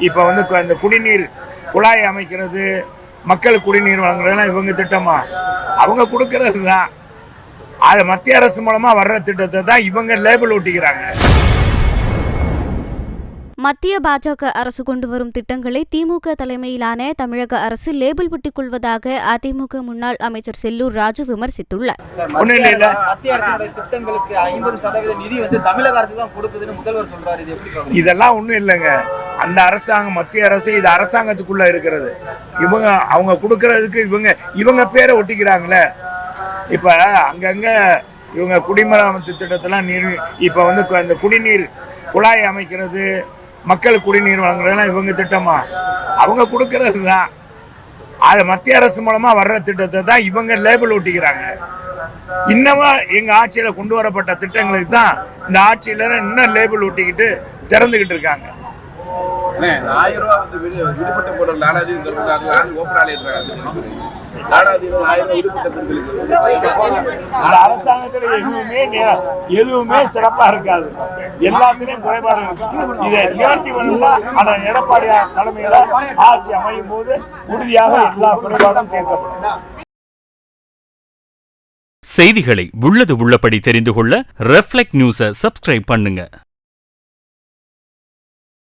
இப்போ வந்து இந்த குடிநீர் குழாய் அமைக்கிறது, மக்கள் குடிநீர் வழங்குறதுலாம் இவங்க திட்டமா? அவங்க கொடுக்கறது தான். அது மத்திய அரசு மூலமா வர்ற திட்டத்தை தான் இவங்க லேபிள் ஒட்டிக்கிறாங்க. மத்திய பாஜக அரசு கொண்டு வரும் திட்டங்களை திமுக தலைமையிலான தமிழக அரசு லேபிள் ஒட்டிக் கொள்வதாக அதிமுக முன்னாள் அமைச்சர் செல்லூர் ராஜு விமர்சித்துள்ளார். மத்திய அரசுடைய திட்டங்களுக்கு 50% நிதி வந்து தமிழக அரசு தான் கொடுக்குதுன்னு முதல்வர் சொல்றாரு. இது எப்படி? இதெல்லாம் ஒண்ணும் இல்லைங்க. அந்த அரசாங்கம், மத்திய அரசு இது அரசாங்கத்துக்குள்ள இருக்கிறது. அவங்க கொடுக்கறதுக்கு இவங்க பேரை ஒட்டிக்கிறாங்களே. இப்ப அங்கங்க இவங்க குடிமராமத்து திட்டத்தெல்லாம் இப்ப வந்து இந்த குடிநீர் குழாய் அமைக்கிறது, மக்கள் குடிநீர் வழங்குறதுலாம் இவங்க திட்டமா? அவங்க கொடுக்கறது தான். அது மத்திய அரசு மூலமா வர்ற திட்டத்தை தான் இவங்க லேபிள் ஒட்டிக்கிறாங்க. இன்னமும் எங்க ஆட்சியில கொண்டு வரப்பட்ட திட்டங்களுக்கு தான் இந்த ஆட்சியில இன்னும் லேபிள் ஒட்டிக்கிட்டு திறந்துகிட்டு இருக்காங்க. 1000 ரூபாய் வந்து விடுபட்ட போடுற லாடாஜி அரசாங்கத்துல எதுவுமே சிறப்பா இருக்காது. எல்லாத்திலையும் குறைபாடு இருக்கும். இதை நிவர்த்தி பண்ணா எடப்பாடி தலைமையில ஆட்சி அமையும் போது உறுதியாக எல்லா குறைபாடும் தீர்க்கப்படும். செய்திகளை உள்ளது உள்ளபடி தெரிந்து கொள்ள ரெஃப்ளெக்ட் நியூஸை சப்ஸ்கிரைப் பண்ணுங்க.